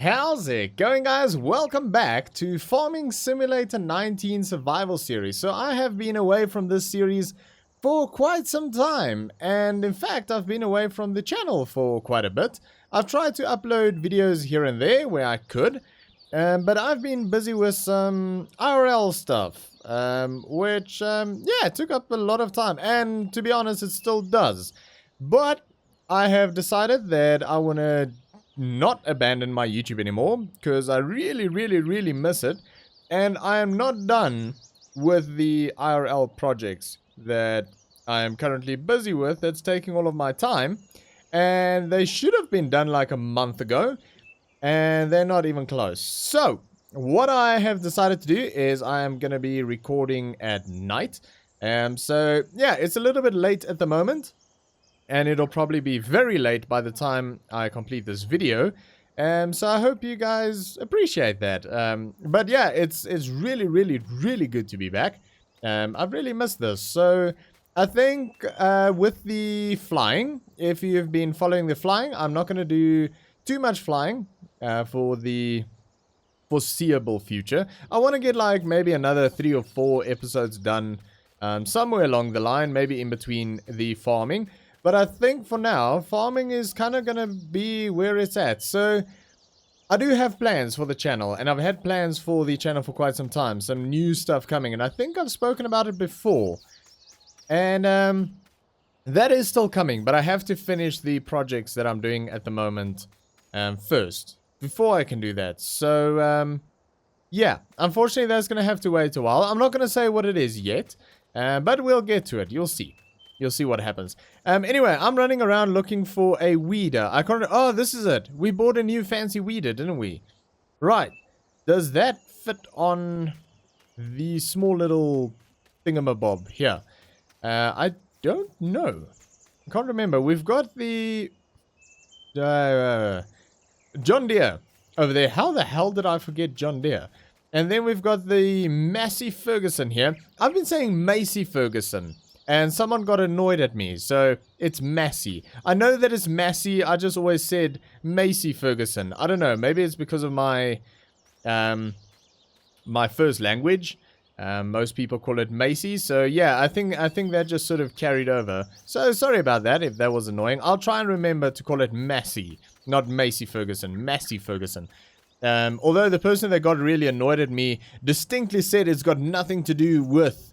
How's it going, guys? Welcome back to Farming Simulator 19 Survival Series. So I have been away from this series for quite some time, and in fact I've been away from the channel for quite a bit. I've tried to upload videos here and there where I could, but I've been busy with some IRL stuff, which yeah, took up a lot of time, and to be honest it still does. But I have decided that I want to not abandon my YouTube anymore, because I really miss it, and I am not done with the IRL projects that I am currently busy with. That's taking all of my time, and they should have been done like a month ago, and they're not even close. So what I have decided to do is I am gonna be recording at night, so yeah, it's a little bit late at the moment, and it'll probably be very late by the time I complete this video. So I hope you guys appreciate that. But yeah, it's really good to be back. I've really missed this. So I think with the flying, if you've been following the flying, I'm not going to do too much flying for the foreseeable future. I want to get like maybe another 3 or 4 episodes done somewhere along the line, maybe in between the farming. But I think for now, farming is kind of going to be where it's at. So I do have plans for the channel, and I've had plans for the channel for quite some time. Some new stuff coming, and I think I've spoken about it before. And that is still coming, but I have to finish the projects that I'm doing at the moment first, before I can do that. So yeah, unfortunately that's going to have to wait a while. I'm not going to say what it is yet, but we'll get to it. You'll see. You'll see what happens. Anyway, I'm running around looking for a weeder. I can't... Oh, this is it. We bought a new fancy weeder, didn't we? Right. Does that fit on the small little thingamabob here? I don't know. I can't remember. We've got the... John Deere over there. How the hell did I forget John Deere? And then we've got the Massey Ferguson here. I've been saying Massey Ferguson, and someone got annoyed at me, so it's Massey. I know that it's Massey, I just always said Massey Ferguson. I don't know, maybe it's because of my my first language. Most people call it Macy, so yeah, I think that just sort of carried over. So sorry about that if that was annoying. I'll try and remember to call it Massey, not Massey Ferguson, Massey Ferguson. Although the person that got really annoyed at me distinctly said it's got nothing to do with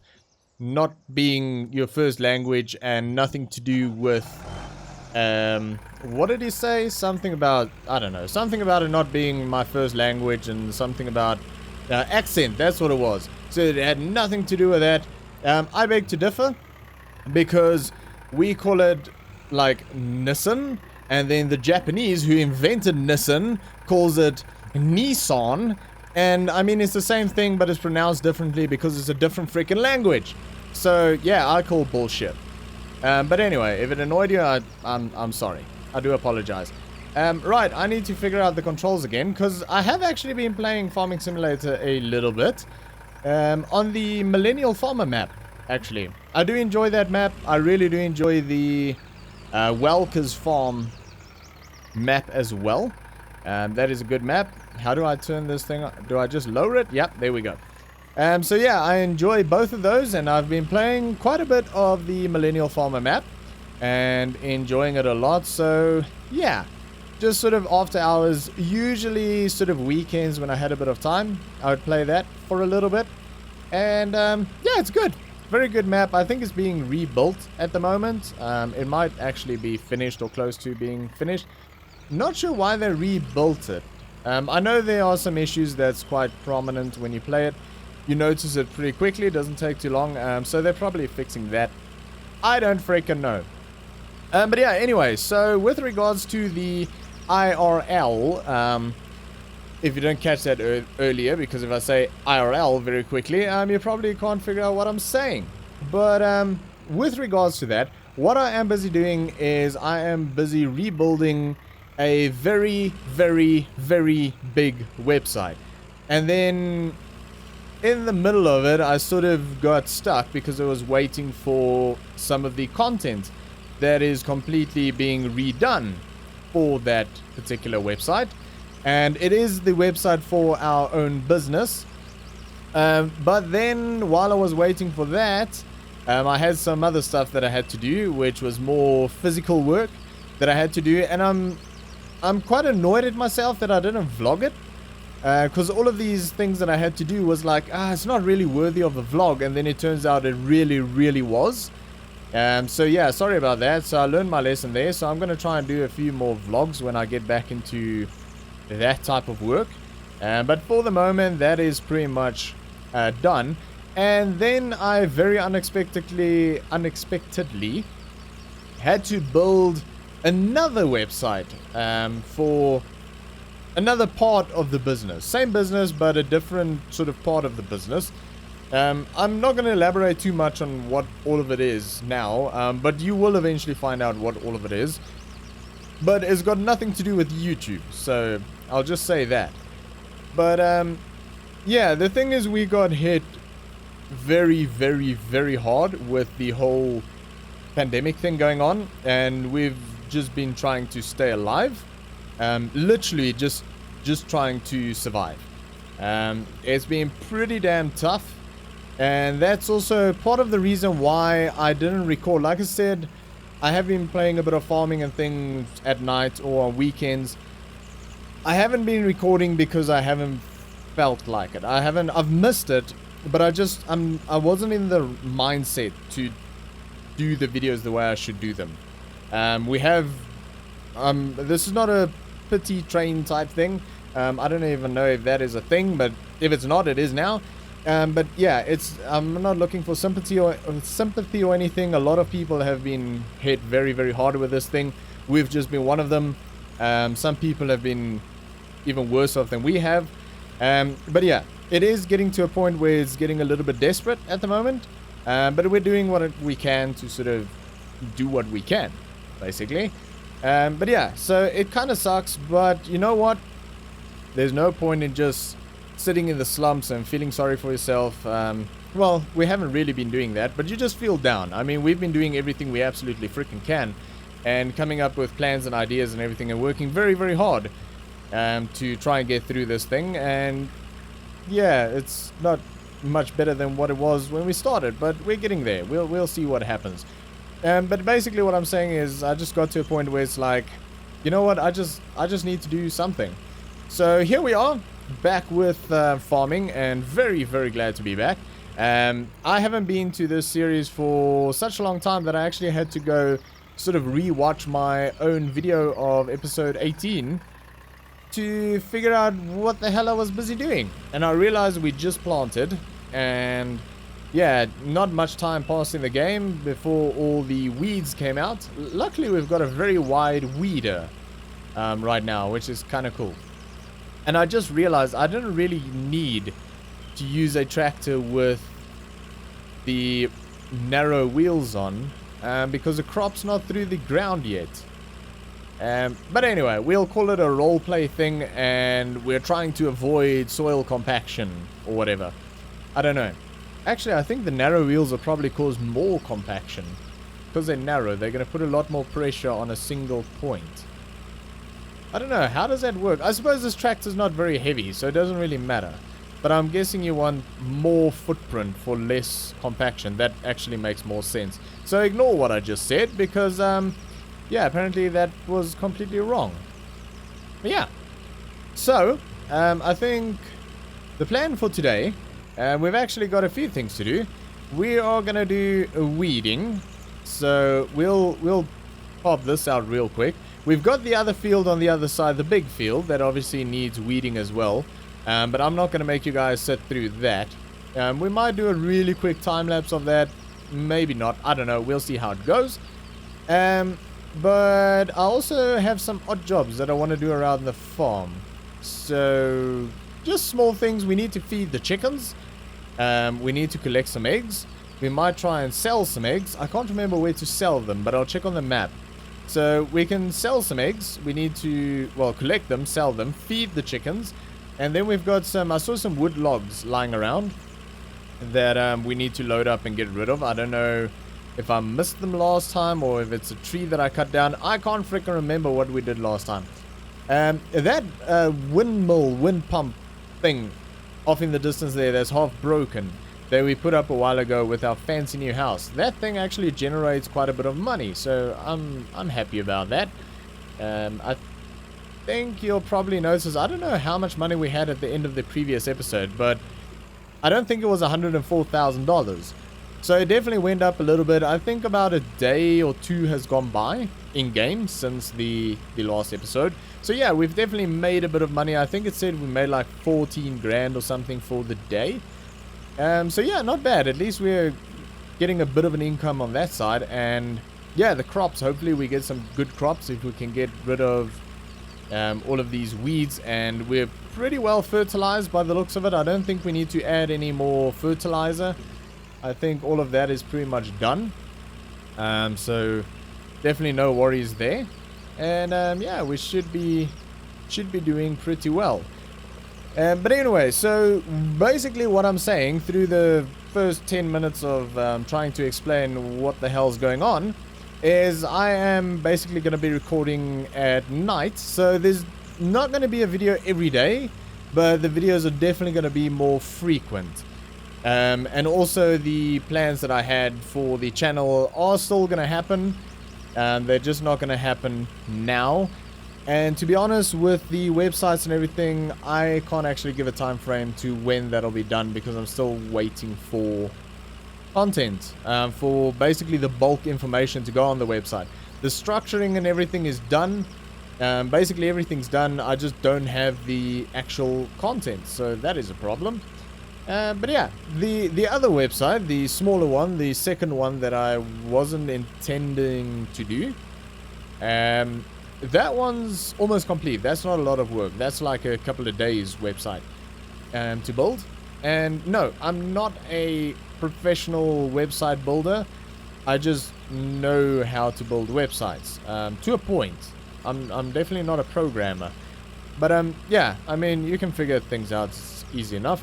not being your first language, and nothing to do with, what did he say? Something about, I don't know, something about it not being my first language, and something about accent, that's what it was. So it had nothing to do with that. I beg to differ, because we call it, like, Nissan, and then the Japanese who invented Nissan calls it Nissan. And, I mean, it's the same thing, but it's pronounced differently because it's a different freaking language. So, yeah, I call bullshit. But anyway, if it annoyed you, I'm sorry. I do apologize. Right, I need to figure out the controls again, because I have actually been playing Farming Simulator a little bit. On the Millennial Farmer map, actually. I do enjoy that map. I really do enjoy the Welker's Farm map as well. That is a good map. How do I turn this thing on? Do I just lower it? Yep, there we go. So yeah, I enjoy both of those, and I've been playing quite a bit of the Millennial Farmer map and enjoying it a lot. So yeah, just sort of after hours, usually sort of weekends when I had a bit of time, I would play that for a little bit. And yeah, it's good. Very good map. I think it's being rebuilt at the moment. It might actually be finished or close to being finished. Not sure why they rebuilt it. I know there are some issues that's quite prominent when you play it. You notice it pretty quickly, it doesn't take too long, so they're probably fixing that. I don't freaking know. But yeah, anyway, so with regards to the IRL, if you don't catch that earlier, because if I say IRL very quickly, you probably can't figure out what I'm saying. But with regards to that, what I am busy doing is I am busy rebuilding a very big website. And then in the middle of it, I sort of got stuck because I was waiting for some of the content that is completely being redone for that particular website. And it is the website for our own business. But then while I was waiting for that, I had some other stuff that I had to do, which was more physical work that I had to do. And I'm quite annoyed at myself that I didn't vlog it. Because all of these things that I had to do was like, it's not really worthy of a vlog. And then it turns out it really, really was. So yeah, sorry about that. So I learned my lesson there. So I'm going to try and do a few more vlogs when I get back into that type of work. But for the moment, that is pretty much done. And then I very unexpectedly had to build another website for another part of the business. Same business, but a different sort of part of the business. I'm not going to elaborate too much on what all of it is now, but you will eventually find out what all of it is. But it's got nothing to do with YouTube, so I'll just say that. But yeah, the thing is, we got hit very, very, very hard with the whole pandemic thing going on, and we've just been trying to stay alive. Literally just trying to survive. It's been pretty damn tough, and that's also part of the reason why I didn't record. Like I said, I have been playing a bit of farming and things at night or on weekends. I haven't been recording because I haven't felt like it. I've missed it, but I wasn't in the mindset to do the videos the way I should do them. This is not a pity train type thing. I don't even know if that is a thing, but if it's not, it is now. But yeah, I'm not looking for sympathy or anything. A lot of people have been hit very, very hard with this thing. We've just been one of them. Some people have been even worse off than we have. But yeah, it is getting to a point where it's getting a little bit desperate at the moment. But we're doing what we can to sort of do what we can, basically. But yeah, so it kind of sucks, but you know what? There's no point in just sitting in the slumps and feeling sorry for yourself. Well, we haven't really been doing that, but you just feel down. I mean, we've been doing everything we absolutely freaking can, and coming up with plans and ideas and everything, and working very, very hard to try and get through this thing. And yeah, it's not much better than what it was when we started, but we're getting there. We'll see what happens. But basically what I'm saying is I just got to a point where it's like, you know what, I just need to do something. So here we are, back with farming, and very, very glad to be back. I haven't been to this series for such a long time that I actually had to go sort of re-watch my own video of episode 18 to figure out what the hell I was busy doing. And I realized we just planted, and yeah, not much time passed in the game before all the weeds came out. Luckily, we've got a very wide weeder right now, which is kind of cool. And I just realized I didn't really need to use a tractor with the narrow wheels on because the crop's not through the ground yet. But anyway, we'll call it a roleplay thing, and we're trying to avoid soil compaction or whatever. I don't know. Actually, I think the narrow wheels will probably cause more compaction. Because they're narrow, they're going to put a lot more pressure on a single point. I don't know, how does that work? I suppose this tractor's not very heavy, so it doesn't really matter. But I'm guessing you want more footprint for less compaction. That actually makes more sense. So ignore what I just said, because, yeah, apparently that was completely wrong. But yeah. So, I think the plan for today, we've actually got a few things to do. We are going to do a weeding. So we'll pop this out real quick. We've got the other field on the other side, the big field, that obviously needs weeding as well. But I'm not going to make you guys sit through that. We might do a really quick time-lapse of that. Maybe not. I don't know. We'll see how it goes. But I also have some odd jobs that I want to do around the farm. So, just small things. We need to feed the chickens. We need to collect some eggs. We might try and sell some eggs. I can't remember where to sell them, but I'll check on the map. So we can sell some eggs. We need to, well, collect them, sell them, feed the chickens. And then we've got some, I saw some wood logs lying around that we need to load up and get rid of. I don't know if I missed them last time or if it's a tree that I cut down. I can't freaking remember what we did last time. That wind pump thing off in the distance there that's half broken that we put up a while ago with our fancy new house, that thing actually generates quite a bit of money, so I'm happy about that. I think you'll probably notice, I don't know how much money we had at the end of the previous episode, but I don't think it was $104,000. So it definitely went up a little bit. I think about a day or two has gone by in game since the last episode. So yeah, we've definitely made a bit of money. I think it said we made like 14 grand or something for the day. So yeah, not bad. At least we're getting a bit of an income on that side. And yeah, the crops, hopefully we get some good crops if we can get rid of all of these weeds. And we're pretty well fertilized by the looks of it. I don't think we need to add any more fertilizer. I think all of that is pretty much done. So definitely no worries there. And yeah, we should be doing pretty well. But anyway, so basically what I'm saying through the first 10 minutes of trying to explain what the hell's going on is I am basically going to be recording at night. So there's not going to be a video every day, but the videos are definitely going to be more frequent. And also the plans that I had for the channel are still going to happen. They're just not going to happen now. And to be honest, with the websites and everything, I can't actually give a time frame to when that'll be done because I'm still waiting for content, for basically the bulk information to go on the website. The structuring and everything is done. Basically everything's done. I just don't have the actual content, so that is a problem. But yeah, the other website, the smaller one, the second one that I wasn't intending to do, that one's almost complete. That's not a lot of work. That's like a couple of days website to build. And no, I'm not a professional website builder. I just know how to build websites to a point. I'm definitely not a programmer. But yeah, I mean, you can figure things out. It's easy enough.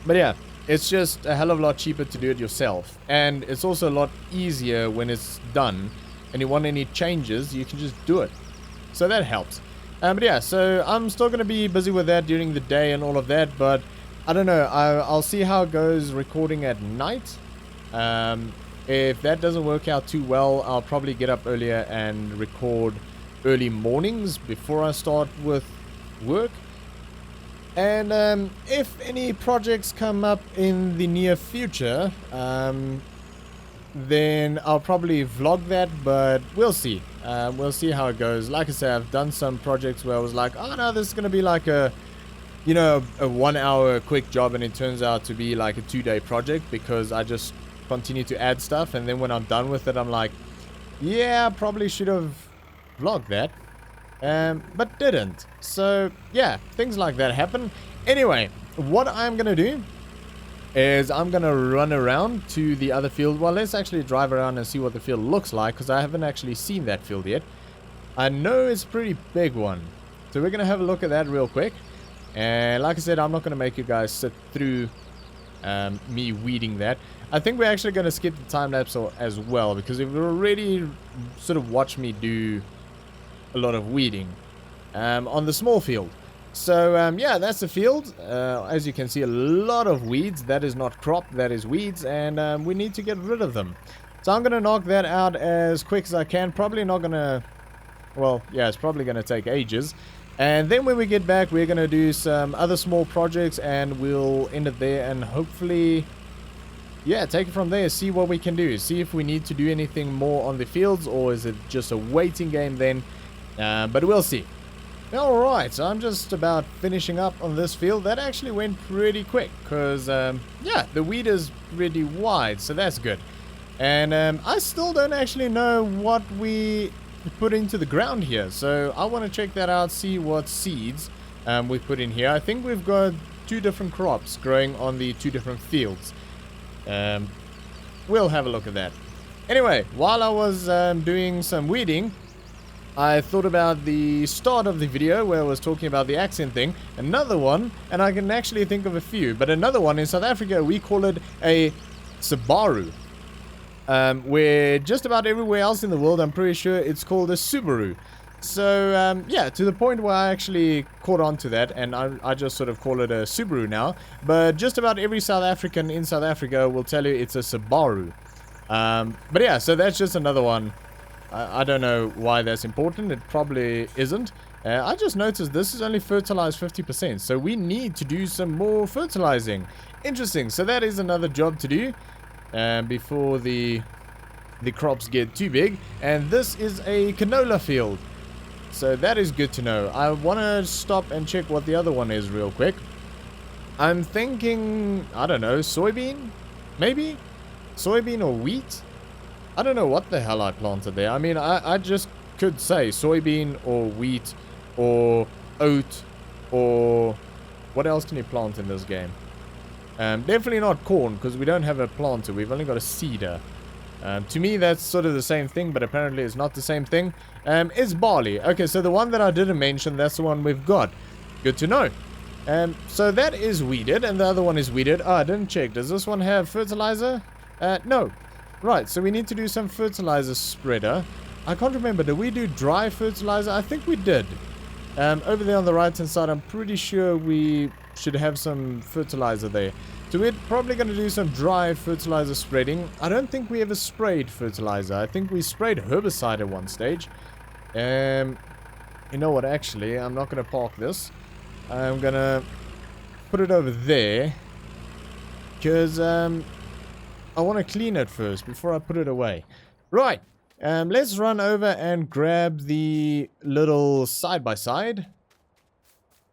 But yeah, it's just a hell of a lot cheaper to do it yourself. And it's also a lot easier when it's done. And you want any changes, you can just do it. So that helps. But yeah, so I'm still going to be busy with that during the day and all of that. But I don't know. I'll see how it goes recording at night. If that doesn't work out too well, I'll probably get up earlier and record early mornings before I start with work. And if any projects come up in the near future, then I'll probably vlog that, but we'll see. We'll see how it goes. Like I said, I've done some projects where I was like, oh no, this is going to be like a, you know, a 1 hour quick job, and it turns out to be like a 2-day project because I just continue to add stuff, and then when I'm done with it, I'm like, yeah, I probably should have vlogged that. But didn't. So yeah, things like that happen. Anyway, what I'm gonna do is I'm gonna run around to the other field. Well, let's actually drive around and see what the field looks like, because I haven't actually seen that field yet. I know it's a pretty big one, so we're gonna have a look at that real quick. And like I said, I'm not gonna make you guys sit through me weeding that. I think we're actually gonna skip the time lapse as well, because you've already sort of watched me do a lot of weeding on the small field. So yeah, that's the field. As you can see, a lot of weeds. That is not crop, that is weeds, and we need to get rid of them. So I'm gonna knock that out as quick as I can. Probably not gonna, well, yeah, it's probably gonna take ages. And then when we get back, we're gonna do some other small projects, and we'll end it there, and hopefully, yeah, take it from there, see what we can do, see if we need to do anything more on the fields, or is it just a waiting game then. But we'll see. Alright, so I'm just about finishing up on this field. That actually went pretty quick, because, yeah, the weed is really wide, so that's good. And I still don't actually know what we put into the ground here, so I want to check that out, see what seeds we put in here. I think we've got 2 different crops growing on the 2 different fields. We'll have a look at that. Anyway, while I was doing some weeding, I thought about the start of the video where I was talking about the accent thing. Another one, and I can actually think of a few, but another one in South Africa, we call it a Subaru. Where just about everywhere else in the world, I'm pretty sure it's called a Subaru. So, yeah, to the point where I actually caught on to that, and I just sort of call it a Subaru now. But just about every South African in South Africa will tell you it's a Subaru. But yeah, so that's just another one. I don't know why that's important. It probably isn't. I just noticed this is only fertilized 50%, so we need to do some more fertilizing. Interesting. So that is another job to do before the crops get too big. And this is a canola field. So that is good to know. I want to stop and check what the other one is real quick. I'm thinking, I don't know, soybean? Maybe? Soybean or wheat? I don't know what the hell I planted there. I mean, I just could say soybean or wheat or oat or... What else can you plant in this game? Definitely not corn, because we don't have a planter. We've only got a seeder. To me, that's sort of the same thing, but apparently it's not the same thing. It's barley. Okay, so the one that I didn't mention, that's the one we've got. Good to know. So that is weeded, and the other one is weeded. Oh, I didn't check. Does this one have fertilizer? No. Right, so we need to do some fertilizer spreader. I can't remember. Did we do dry fertilizer? I think we did. Over there on the right-hand side, I'm pretty sure we should have some fertilizer there. So we're probably going to do some dry fertilizer spreading. I don't think we ever sprayed fertilizer. I think we sprayed herbicide at one stage. You know what, actually, I'm not going to park this. I'm going to put it over there. Because I want to clean it first before I put it away. Right. Let's run over and grab the little side-by-side.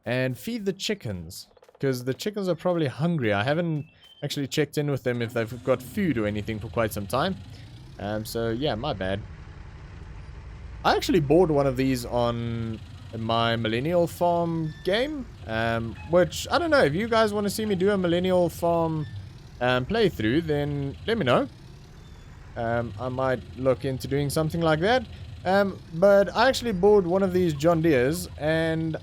And feed the chickens. Because the chickens are probably hungry. I haven't actually checked in with them if they've got food or anything for quite some time. So, yeah, my bad. I actually bought one of these on my Millennial Farm game. Which, I don't know, if you guys want to see me do a Millennial Farm playthrough, then let me know. I might look into doing something like that. But I actually bought one of these John Deere's, and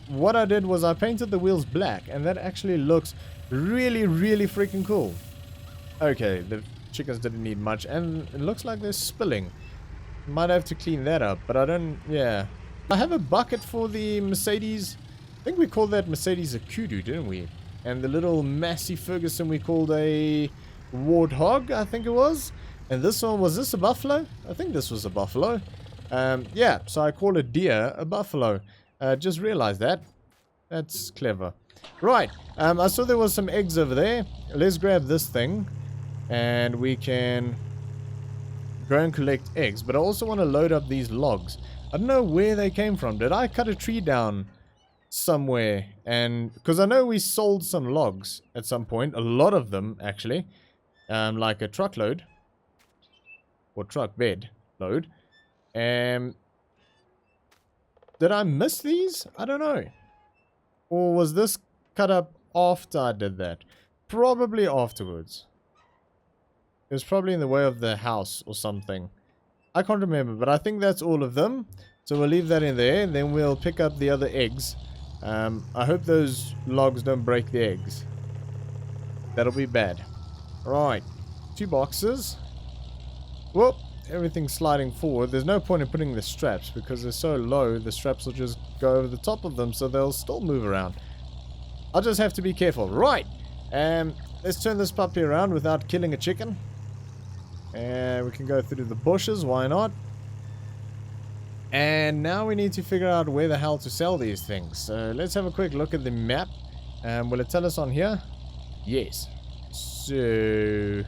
what I did was I painted the wheels black, and that actually looks really, really freaking cool. Okay, the chickens didn't need much, and it looks like they're spilling. Might have to clean that up, but I don't, yeah. I have a bucket for the Mercedes. I think we called that Mercedes a Kudu, didn't we? And the little Massey Ferguson we called a Warthog, I think it was. And this one, was this a Buffalo? I think this was a Buffalo. Yeah, so I call a deer a Buffalo. Just realized that. That's clever. Right, I saw there was some eggs over there. Let's grab this thing. And we can go and collect eggs. But I also want to load up these logs. I don't know where they came from. Did I cut a tree down somewhere? And because I know we sold some logs at some point. A lot of them, actually. Like a truckload. Or truck bed load. Did I miss these? I don't know. Or was this cut up after I did that? Probably afterwards. It was probably in the way of the house or something. I can't remember, but I think that's all of them. So we'll leave that in there, and then we'll pick up the other eggs. I hope those logs don't break the eggs. That'll be bad. Right. 2 boxes. Whoop. Everything's sliding forward. There's no point in putting the straps because they're so low, the straps will just go over the top of them, so they'll still move around. I'll just have to be careful. Right. Let's turn this puppy around without killing a chicken. And we can go through the bushes. Why not? And now we need to figure out where the hell to sell these things. So let's have a quick look at the map. Will it tell us on here? Yes. So...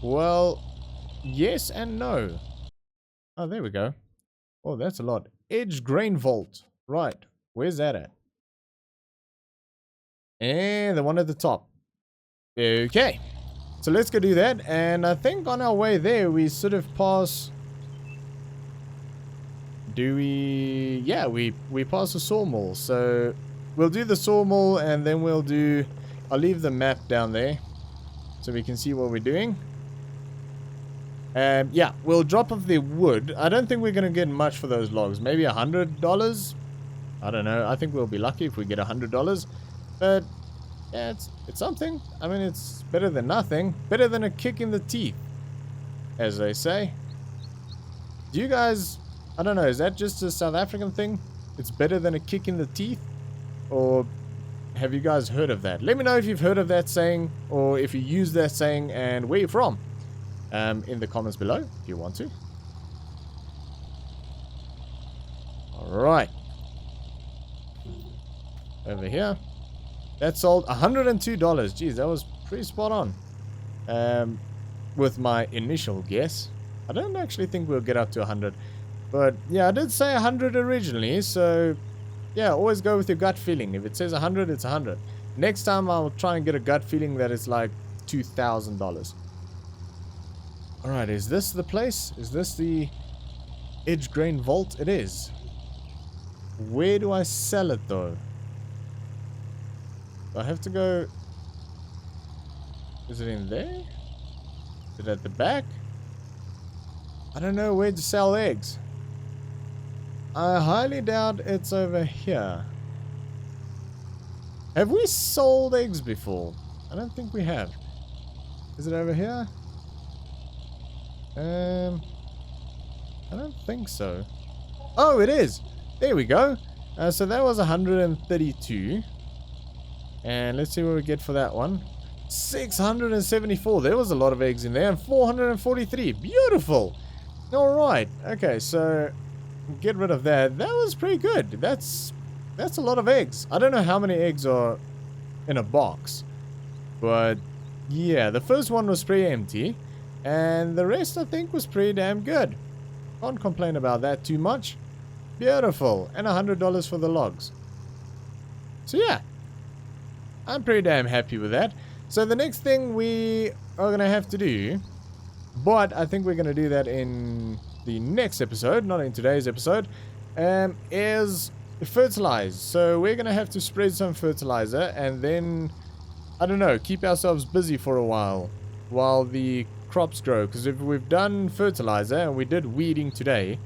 well... yes and no. Oh, there we go. Oh, that's a lot. Edge Grain Vault. Right. Where's that at? And the one at the top. Okay. So let's go do that. And I think on our way there, we sort of pass... do we... yeah, we pass a sawmill. So we'll do the sawmill and then we'll do... I'll leave the map down there so we can see what we're doing. Yeah, we'll drop off the wood. I don't think we're going to get much for those logs. Maybe $100? I don't know. I think we'll be lucky if we get $100. But, yeah, it's something. I mean, it's better than nothing. Better than a kick in the teeth, as they say. Do you guys I don't know, is that just a South African thing? It's better than a kick in the teeth? Or have you guys heard of that? Let me know if you've heard of that saying, or if you use that saying and where you're from. In the comments below, if you want to. Alright. Over here. That sold $102. Jeez, that was pretty spot on. With my initial guess. I don't actually think we'll get up to 100. But yeah, I did say 100 originally, so yeah, always go with your gut feeling. If it says 100, it's 100. Next time I'll try and get a gut feeling that it's like $2,000. Alright, is this the place? Is this the Edge Grain Vault? It is. Where do I sell it though? Do I have to go... Is it in there? Is it at the back? I don't know where to sell eggs. I highly doubt it's over here. Have we sold eggs before? I don't think we have. Is it over here? I don't think so. Oh, it is. There we go. So that was 132. And let's see what we get for that one. 674. There was a lot of eggs in there. And 443. Beautiful. Alright. Okay, so get rid of that. That was pretty good. That's a lot of eggs. I don't know how many eggs are in a box. But yeah, the first one was pretty empty. And the rest I think was pretty damn good. Can't complain about that too much. Beautiful. And $100 for the logs. So yeah, I'm pretty damn happy with that. So the next thing we are going to have to do, but I think we're going to do that in the next episode, not in today's episode, is fertilize. So we're going to have to spread some fertilizer and then, I don't know, keep ourselves busy for a while the crops grow. Because if we've done fertilizer and we did weeding today,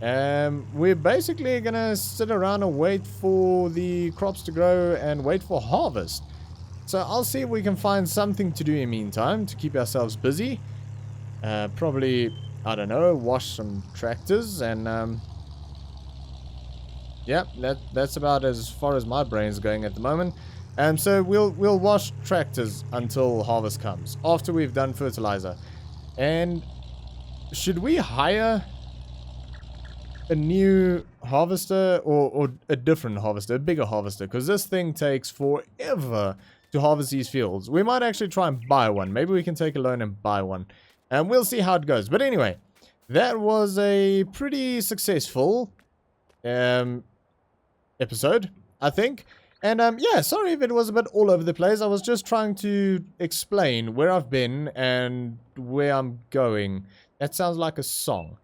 we're basically going to sit around and wait for the crops to grow and wait for harvest. So I'll see if we can find something to do in the meantime to keep ourselves busy. Probably, I don't know, wash some tractors and yeah, that's about as far as my brain's going at the moment. So we'll wash tractors until harvest comes, after we've done fertilizer. And should we hire a new harvester or a different harvester, a bigger harvester? Because this thing takes forever to harvest these fields. We might actually try and buy one. Maybe we can take a loan and buy one. And we'll see how it goes. But anyway, that was a pretty successful episode, I think. And yeah, sorry if it was a bit all over the place. I was just trying to explain where I've been and where I'm going. That sounds like a song.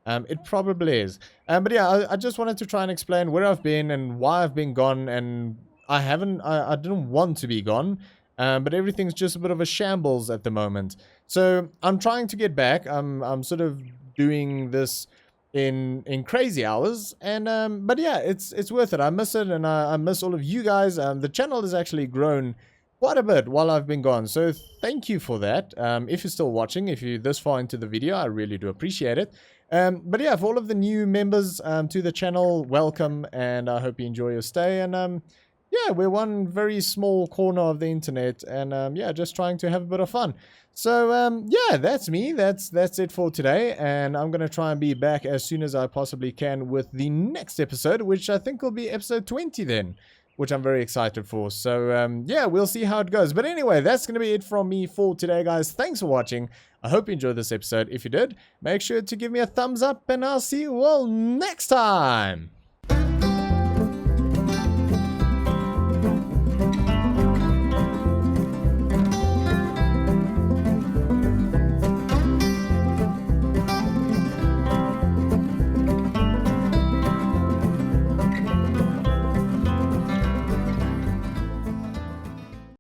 It probably is. But yeah, I just wanted to try and explain where I've been and why I've been gone. And I didn't want to be gone. But everything's just a bit of a shambles at the moment. So I'm trying to get back. I'm sort of doing this in crazy hours, and but yeah, it's worth it. I miss it, and I miss all of you guys. The channel has actually grown quite a bit while I've been gone, so thank you for that. If you're still watching, if you're this far into the video, I really do appreciate it. But yeah, for all of the new members to the channel, welcome, and I hope you enjoy your stay. And yeah, we're one very small corner of the internet, and yeah, just trying to have a bit of fun. So yeah, that's me. That's it for today, and I'm gonna try and be back as soon as I possibly can with the next episode, which I think will be episode 20 then, which I'm very excited for. So yeah, we'll see how it goes. But anyway, that's gonna be it from me for today, guys. Thanks for watching. I hope you enjoyed this episode. If you did, make sure to give me a thumbs up, and I'll see you all next time.